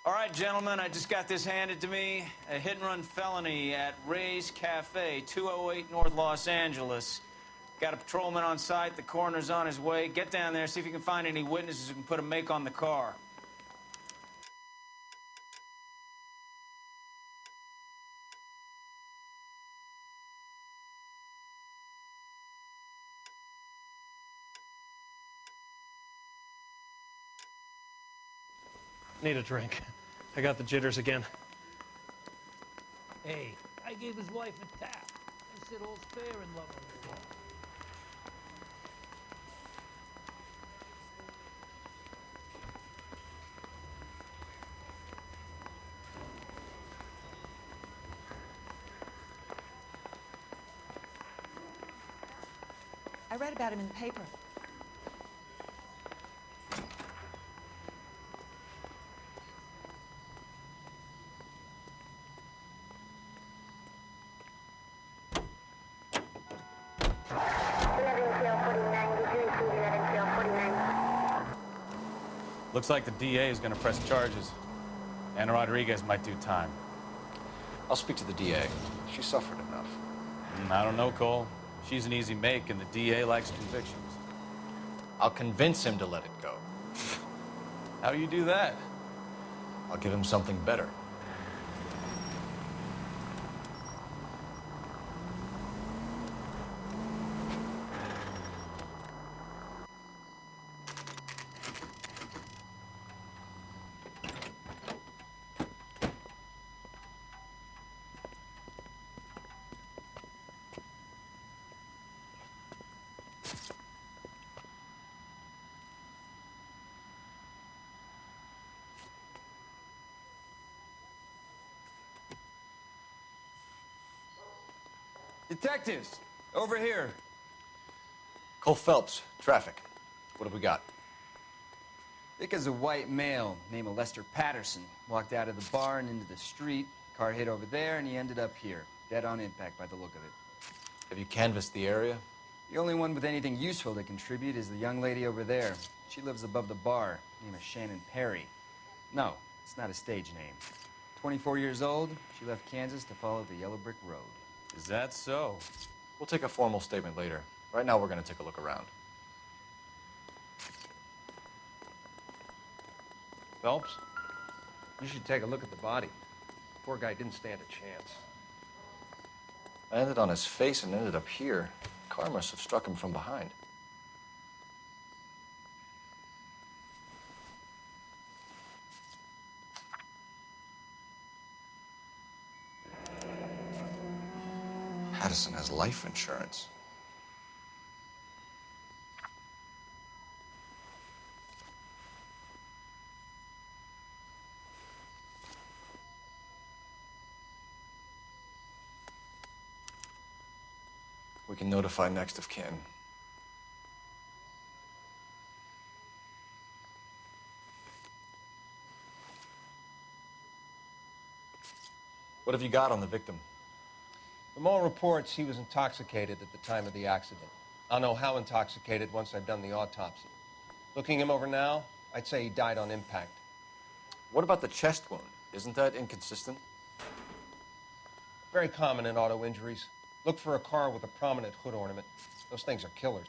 All right, gentlemen, I just got this handed to me. A hit-and-run felony at Ray's Cafe, 208 North Los Angeles. Got a patrolman on site. The coroner's on his way. Get down there, see if you can find any witnesses who can put a make on the car. Need a drink. I got the jitters again. Hey, I gave his wife a tap. I said all's fair in love and war. I read about him in the paper. Looks like the DA is going to press charges. Anna Rodriguez might do time. I'll speak to the DA. She suffered enough. I don't know, Cole. She's an easy make, and the DA likes convictions. I'll convince him to let it go. How do you do that? I'll give him something better. Detectives, over here. Cole Phelps, traffic. What have we got? Vic is a white male named Lester Patterson. Walked out of the bar and into the street. Car hit over there, and he ended up here. Dead on impact by the look of it. Have you canvassed the area? The only one with anything useful to contribute is the young lady over there. She lives above the bar. Name is Shannon Perry. No, it's not a stage name. 24 years old, she left Kansas to follow the yellow brick road. Is that so? We'll take a formal statement later. Right now, we're going to take a look around. Phelps, you should take a look at the body. Poor guy didn't stand a chance. I ended on his face and ended up here. Car must have struck him from behind. Patterson has life insurance. We can notify next of kin. What have you got on the victim? From all reports, he was intoxicated at the time of the accident. I'll know how intoxicated once I've done the autopsy. Looking him over now, I'd say he died on impact. What about the chest wound? Isn't that inconsistent? Very common in auto injuries. Look for a car with a prominent hood ornament. Those things are killers.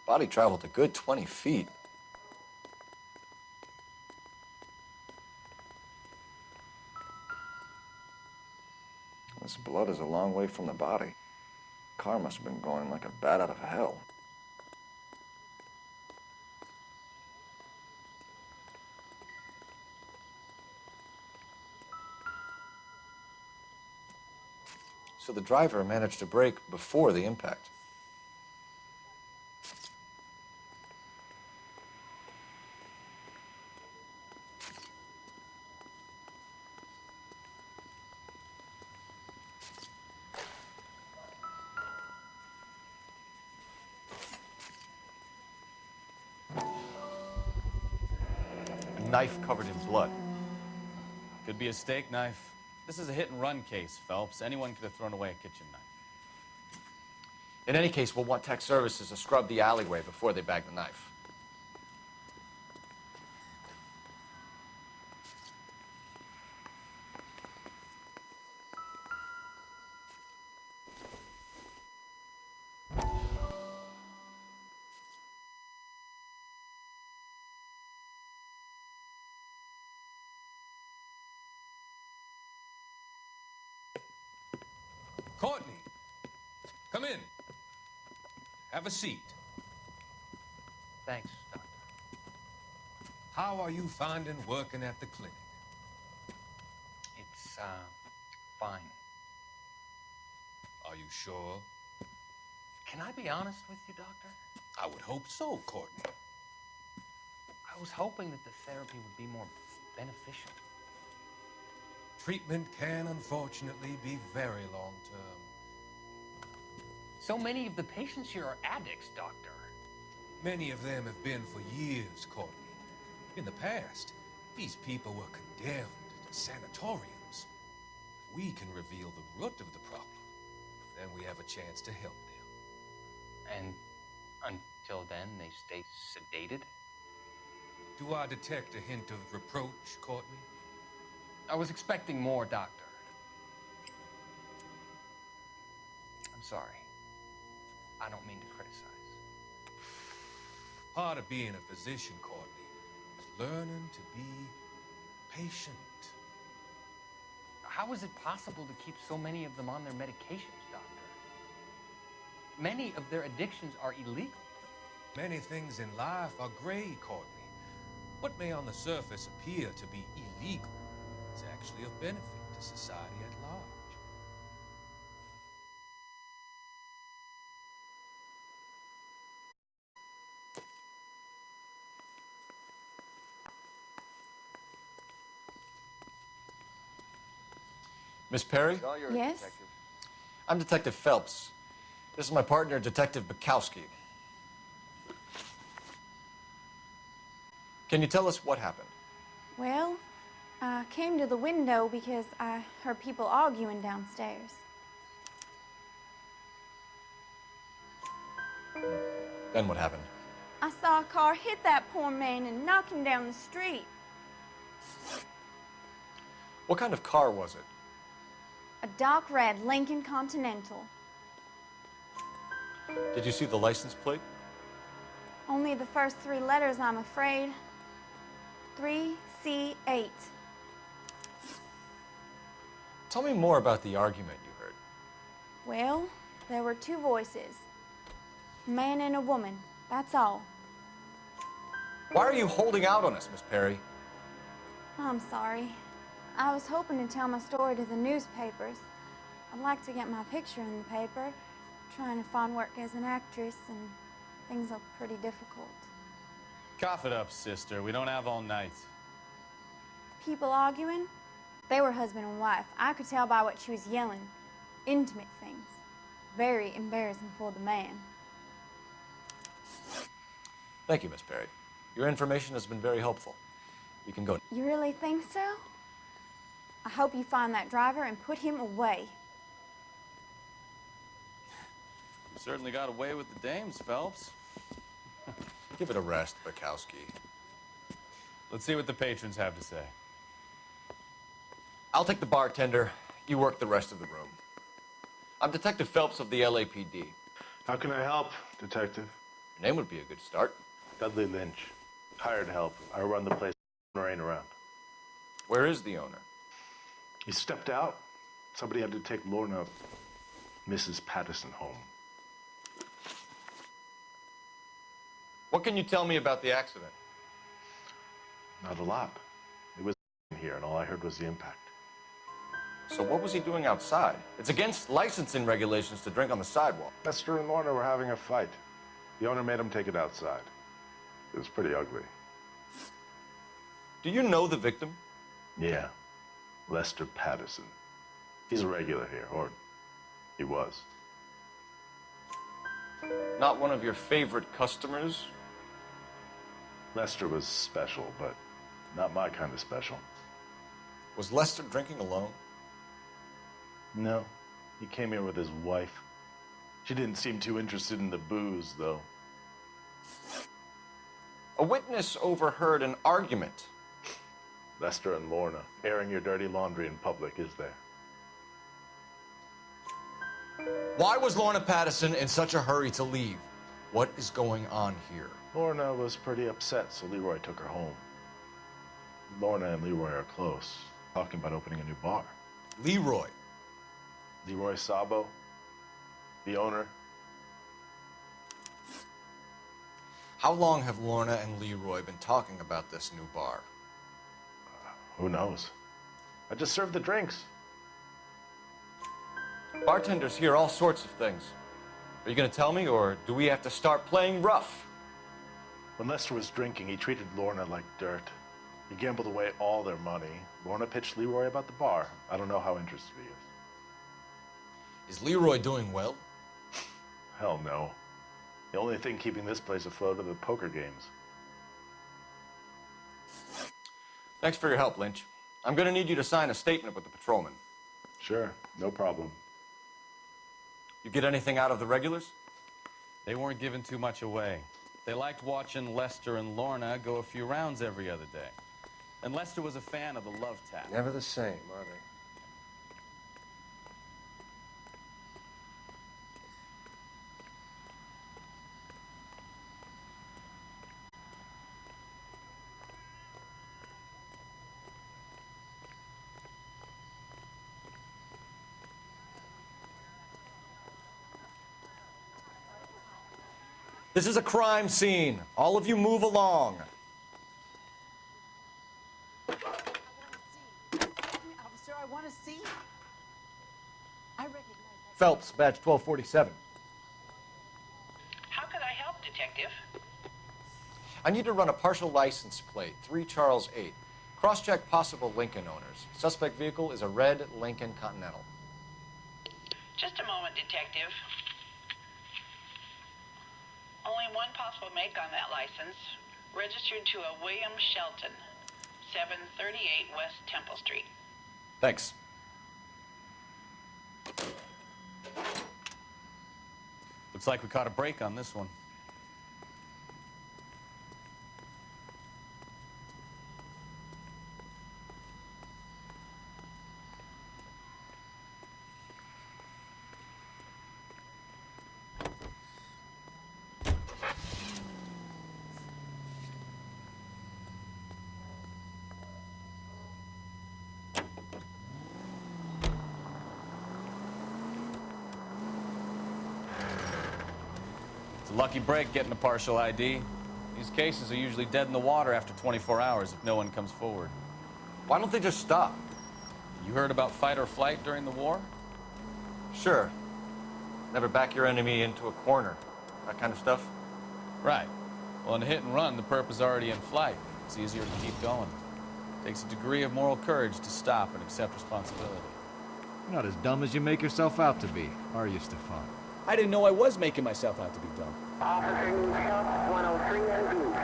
Body traveled a good 20 feet. This blood is a long way from the body. Car must have been going like a bat out of hell. So the driver managed to brake before the impact. Knife covered in blood. Could be a steak knife. This is a hit-and-run case, Phelps. Anyone could have thrown away a kitchen knife. In any case, we'll want tech services to scrub the alleyway before they bag the knife. Courtney, come in. Have a seat. Thanks, Doctor. How are you finding working at the clinic? It's, fine. Are you sure? Can I be honest with you, Doctor? I would hope so, Courtney. I was hoping that the therapy would be more beneficial. Treatment can, unfortunately, be very long-term. So many of the patients here are addicts, Doctor. Many of them have been for years, Courtney. In the past, these people were condemned to sanatoriums. If we can reveal the root of the problem, then we have a chance to help them. And until then, they stay sedated? Do I detect a hint of reproach, Courtney? I was expecting more, Doctor. I'm sorry. I don't mean to criticize. Part of being a physician, Courtney, is learning to be patient. How is it possible to keep so many of them on their medications, Doctor? Many of their addictions are illegal. Many things in life are gray, Courtney. What may on the surface appear to be illegal is actually of benefit to society at large. Miss Perry? Yes? I'm Detective Phelps. This is my partner, Detective Bukowski. Can you tell us what happened? Well, I came to the window because I heard people arguing downstairs. Then what happened? I saw a car hit that poor man and knock him down the street. What kind of car was it? A dark red Lincoln Continental. Did you see the license plate? Only the first three letters, I'm afraid. 3C8. Tell me more about the argument you heard. Well, there were two voices. A man and a woman, that's all. Why are you holding out on us, Miss Perry? I'm sorry. I was hoping to tell my story to the newspapers. I'd like to get my picture in the paper. Trying to find work as an actress, and things look pretty difficult. Cough it up, sister. We don't have all night. People arguing? They were husband and wife. I could tell by what she was yelling. Intimate things. Very embarrassing for the man. Thank you, Miss Perry. Your information has been very helpful. You can go. You really think so? I hope you find that driver and put him away. You certainly got away with the dames, Phelps. Give it a rest, Bukowski. Let's see what the patrons have to say. I'll take the bartender. You work the rest of the room. I'm Detective Phelps of the LAPD. How can I help, Detective? Your name would be a good start. Dudley Lynch. Hired help. I run the place. Owner ain't around. Where is the owner? He stepped out. Somebody had to take Lorna, Mrs. Patterson, home. What can you tell me about the accident? Not a lot. It was here, and all I heard was the impact. So what was he doing outside? It's against licensing regulations to drink on the sidewalk. Lester and Lorna were having a fight. The owner made him take it outside. It was pretty ugly. Do you know the victim? Yeah. Lester Patterson. He's a regular here, or he was. Not one of your favorite customers? Lester was special, but not my kind of special. Was Lester drinking alone? No, he came here with his wife. She didn't seem too interested in the booze, though. A witness overheard an argument. Lester and Lorna, airing your dirty laundry in public, is there? Why was Lorna Patterson in such a hurry to leave? What is going on here? Lorna was pretty upset, so Leroy took her home. Lorna and Leroy are close, talking about opening a new bar. Leroy? Leroy Sabo, the owner. How long have Lorna and Leroy been talking about this new bar? Who knows? I just served the drinks. Bartenders hear all sorts of things. Are you going to tell me, or do we have to start playing rough? When Lester was drinking, he treated Lorna like dirt. He gambled away all their money. Lorna pitched Leroy about the bar. I don't know how interested he is. Is Leroy doing well? Hell no. The only thing keeping this place afloat are the poker games. Thanks for your help, Lynch. I'm going to need you to sign a statement with the patrolman. Sure, no problem. You get anything out of the regulars? They weren't giving too much away. They liked watching Lester and Lorna go a few rounds every other day. And Lester was a fan of the love tap. Never the same, are they? This is a crime scene. All of you move along. Officer, I want to see. I recognize that. Phelps, badge 1247. How could I help, Detective? I need to run a partial license plate, 3 Charles 8. Cross-check possible Lincoln owners. Suspect vehicle is a red Lincoln Continental. Just a moment, Detective. Only one possible make on that license. Registered to a William Shelton, 738 West Temple Street. Thanks. Looks like we caught a break on this one. Lucky break getting a partial ID. These cases are usually dead in the water after 24 hours if no one comes forward. Why don't they just stop? You heard about fight or flight during the war? Sure. Never back your enemy into a corner. That kind of stuff? Right. Well, in a hit and run, the perp is already in flight. It's easier to keep going. Takes a degree of moral courage to stop and accept responsibility. You're not as dumb as you make yourself out to be, are you, Stefan? I didn't know I was making myself out to be dumb. Officer needs help, 103 and B.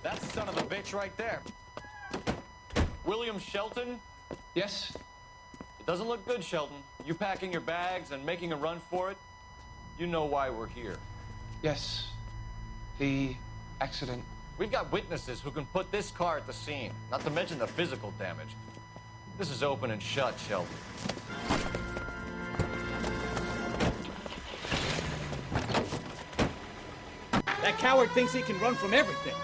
That's the son of a bitch right there. William Shelton? Yes? It doesn't look good, Shelton. You packing your bags and making a run for it? You know why we're here. Yes. The accident. We've got witnesses who can put this car at the scene, not to mention the physical damage. This is open and shut, Shelton. That coward thinks he can run from everything.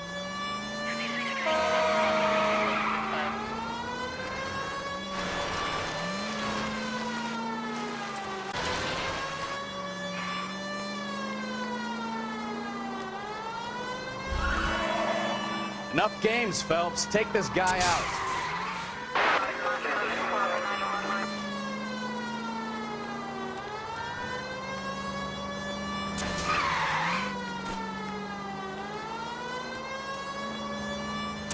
Enough games, Phelps. Take this guy out.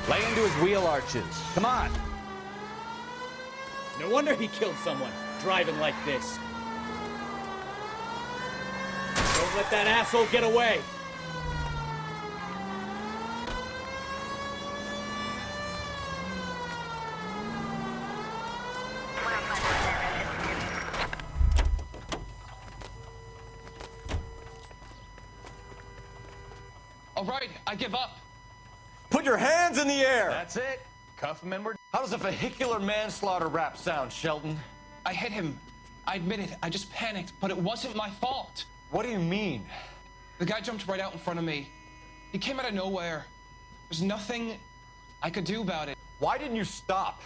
Lay into his wheel arches. Come on. No wonder he killed someone, driving like this. Don't let that asshole get away. All right, I give up. Put your hands in the air! That's it. Cuff him and we're... How does a vehicular manslaughter rap sound, Shelton? I hit him. I admit it, I just panicked, but it wasn't my fault. What do you mean? The guy jumped right out in front of me. He came out of nowhere. There's nothing I could do about it. Why didn't you stop?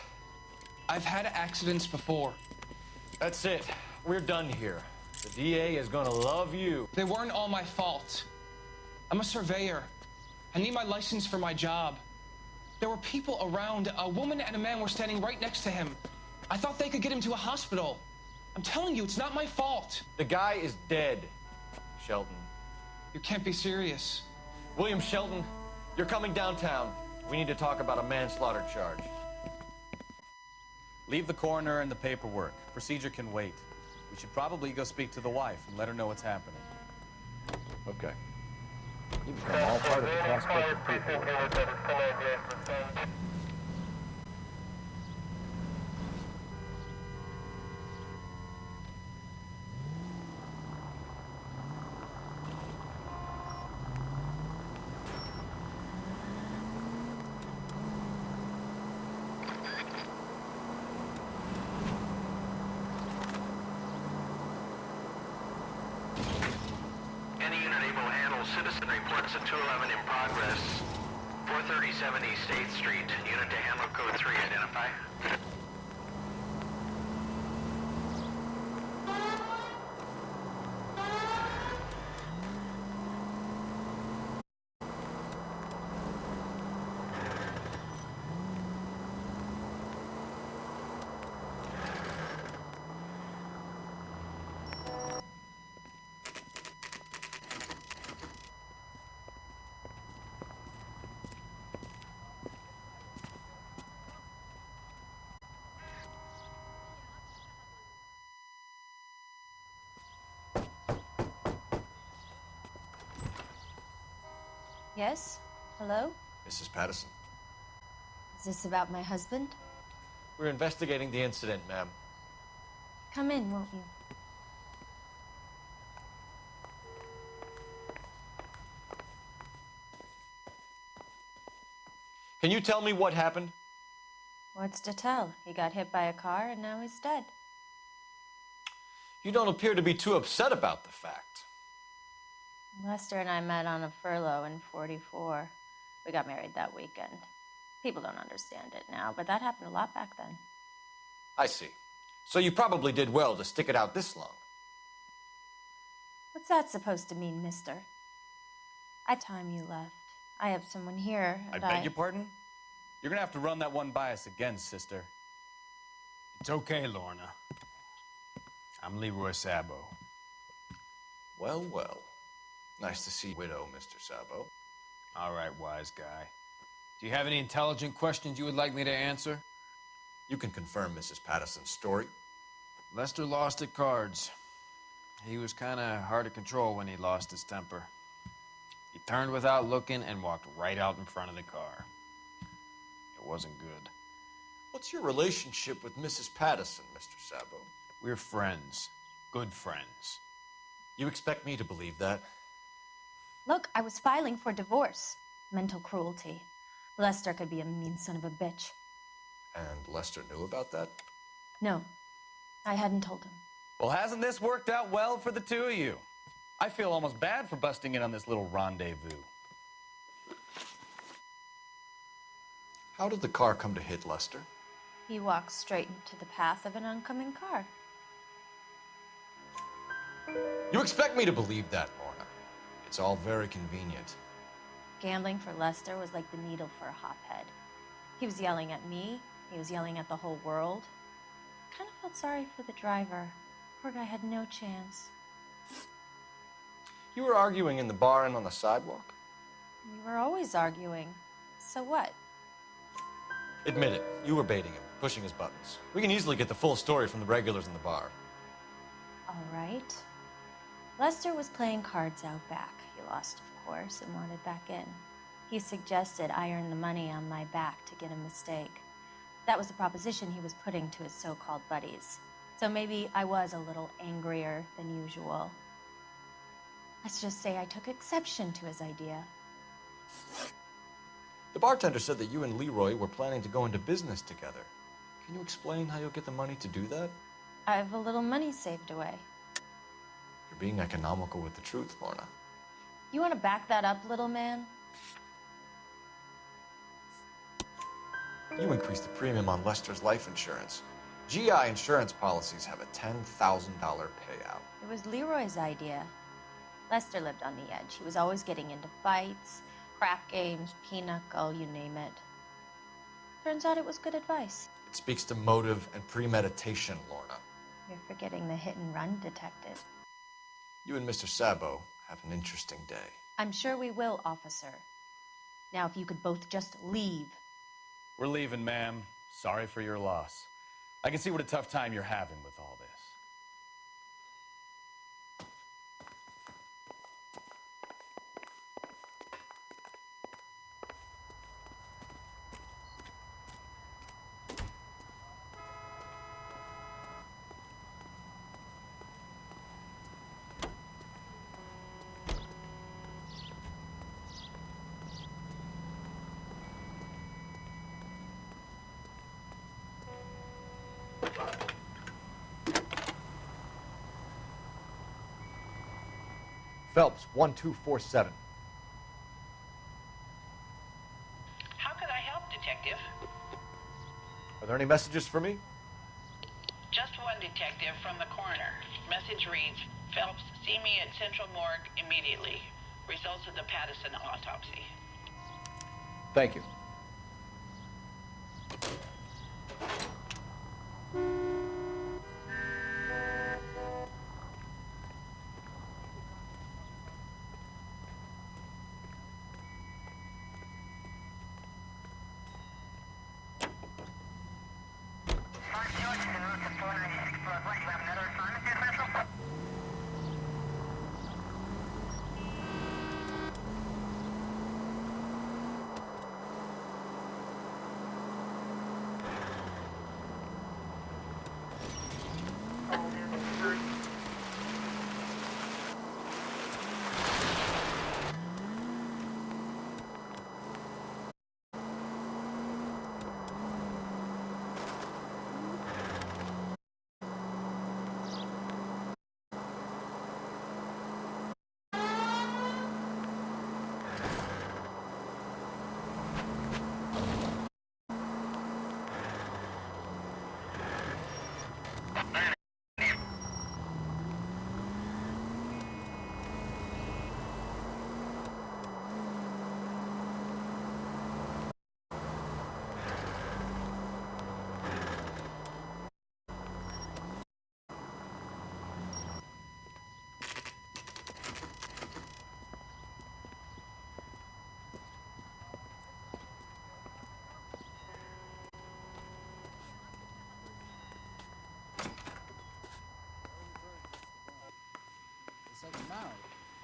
I've had accidents before. That's it. We're done here. The DA is gonna love you. They weren't all my fault. I'm a surveyor. I need my license for my job. There were people around. A woman and a man were standing right next to him. I thought they could get him to a hospital. I'm telling you, it's not my fault. The guy is dead, Shelton. You can't be serious. William Shelton, you're coming downtown. We need to talk about a manslaughter charge. Leave the coroner and the paperwork. Procedure can wait. We should probably go speak to the wife and let her know what's happening. Okay. You become all part of the prospect of paperwork. Citizen reports a 211 in progress. 437 East 8th Street. Unit to handle code 3. Identify. Yes? Hello? Mrs. Patterson. Is this about my husband? We're investigating the incident, ma'am. Come in, won't you? Can you tell me what happened? What's to tell? He got hit by a car and now he's dead. You don't appear to be too upset about the fact. Lester and I met on a furlough in '44. We got married that weekend. People don't understand it now, but that happened a lot back then. I see. So you probably did well to stick it out this long. What's that supposed to mean, mister? Time you left. I have someone here, I and beg your pardon? You're gonna have to run that one by us again, sister. It's okay, Lorna. I'm Leroy Sabo. Well, well. Nice to see you, widow, Mr. Sabo. All right, wise guy. Do you have any intelligent questions you would like me to answer? You can confirm Mrs. Patterson's story. Lester lost at cards. He was kind of hard to control when he lost his temper. He turned without looking and walked right out in front of the car. It wasn't good. What's your relationship with Mrs. Patterson, Mr. Sabo? We're friends. Good friends. You expect me to believe that? Look, I was filing for divorce. Mental cruelty. Lester could be a mean son of a bitch. And Lester knew about that? No, I hadn't told him. Well, hasn't this worked out well for the two of you? I feel almost bad for busting in on this little rendezvous. How did the car come to hit Lester? He walked straight into the path of an oncoming car. You expect me to believe that, Lorna? It's all very convenient. gambling for Lester was like the needle for a hophead. He was yelling at me. He was yelling at the whole world. I kind of felt sorry for the driver. Poor guy had no chance. You were arguing in the bar and on the sidewalk? We were always arguing. So what? Admit it. You were baiting him, pushing his buttons. We can easily get the full story from the regulars in the bar. All right. Lester was playing cards out back. He lost, of course, and wanted back in. He suggested I earn the money on my back to get a mistake. That was the proposition he was putting to his so-called buddies. So maybe I was a little angrier than usual. Let's just say I took exception to his idea. The bartender said that you and Leroy were planning to go into business together. Can you explain how you'll get the money to do that? I have a little money saved away. You're being economical with the truth, Lorna. You want to back that up, little man? You increased the premium on Lester's life insurance. GI insurance policies have a $10,000 payout. It was Leroy's idea. Lester lived on the edge. He was always getting into fights, crap games, pinochle, you name it. Turns out it was good advice. It speaks to motive and premeditation, Lorna. You're forgetting the hit-and-run detective. You and Mr. Sabo have an interesting day. I'm sure we will, officer. Now, if you could both just leave. We're leaving, ma'am. Sorry for your loss. I can see what a tough time you're having with all this. Phelps, 1247. How could I help, Detective? Are there any messages for me? Just one, Detective, from the coroner. Message reads, Phelps, see me at Central Morgue immediately. Results of the Pattison autopsy. Thank you.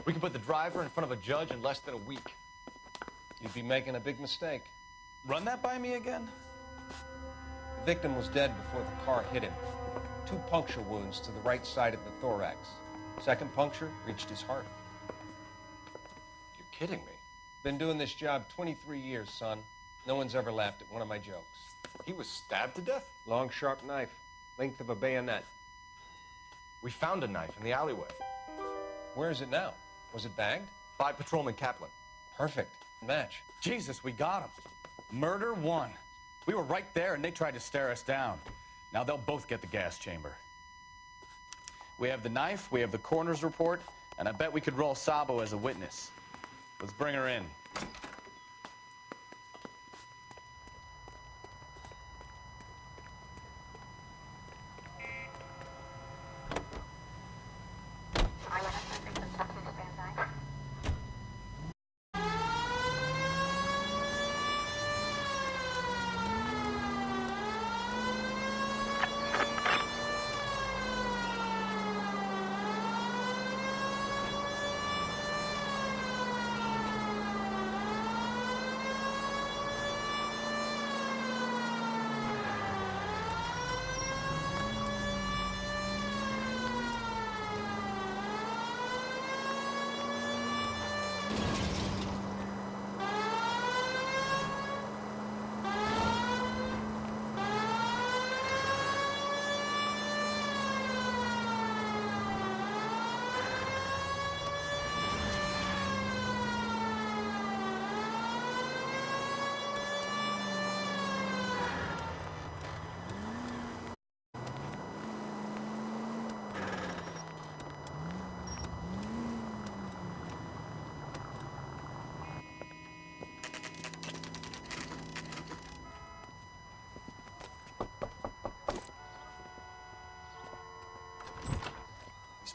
We can put the driver in front of a judge in less than a week. You'd be making a big mistake. Run that by me again? The victim was dead before the car hit him. 2 puncture wounds to the right side of the thorax. Second puncture reached his heart. You're kidding me. Been doing this job 23 years, son. No one's ever laughed at one of my jokes. He was stabbed to death? Long, sharp knife, length of a bayonet. We found a knife in the alleyway. Where is it now? Was it bagged? By Patrolman Kaplan. Perfect. Match. Jesus, we got him. Murder 1. We were right there and they tried to stare us down. Now they'll both get the gas chamber. We have the knife, we have the coroner's report, and I bet we could roll Sabo as a witness. Let's bring her in.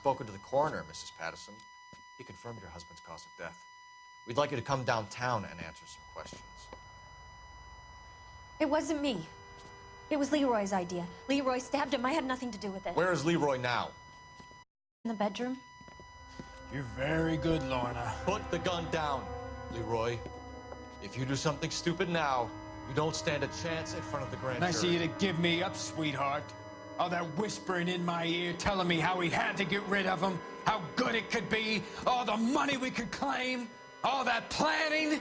spoken to the coroner, Mrs. Patterson. He confirmed your husband's cause of death. We'd like you to come downtown and answer some questions. It wasn't me. It was Leroy's idea. Leroy stabbed him. I had nothing to do with it. Where is Leroy now? In the bedroom? You're very good, Lorna. Put the gun down, Leroy. If you do something stupid now, you don't stand a chance in front of the grand jury. Nice of you to give me up, sweetheart. All that whispering in my ear, telling me how we had to get rid of him, how good it could be, all the money we could claim, all that planning,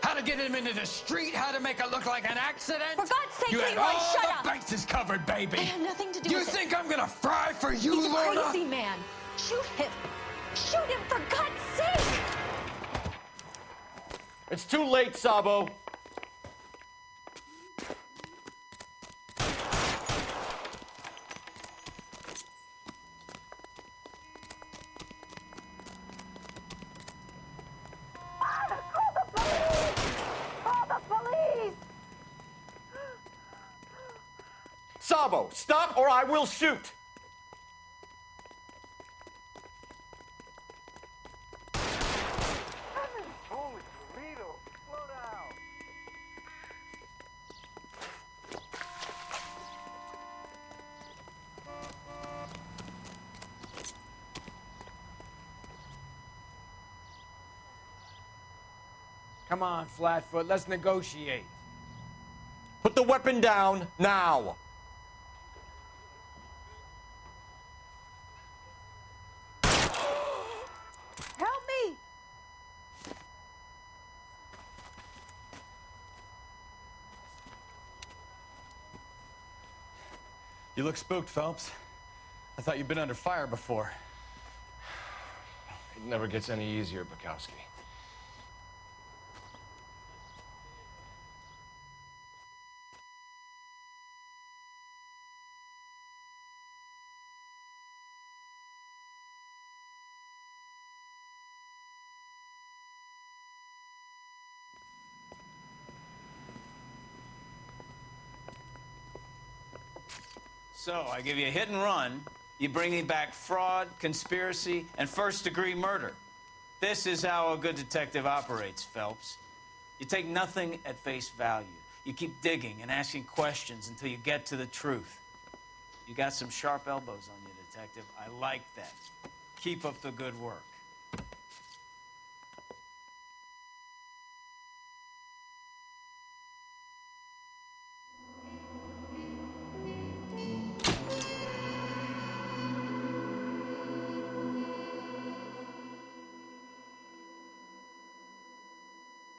how to get him into the street, how to make it look like an accident. For God's sake, you had Leroy, all shut the up! bases covered, baby. I had nothing to do you with it. You think I'm gonna fry for you, He's Lorna? a crazy man. Shoot him. Shoot him, for God's sake! It's too late, Sabo. Sabo, stop or I will shoot! Holy Toledo, slow down. Come on, Flatfoot, let's negotiate. Put the weapon down now! Help me! You look spooked, Phelps. I thought you'd been under fire before. It never gets any easier, Bukowski. So, I give you a hit and run. You bring me back fraud, conspiracy, and first-degree murder. This is how a good detective operates, Phelps. You take nothing at face value. You keep digging and asking questions until you get to the truth. You got some sharp elbows on you, detective. I like that. Keep up the good work.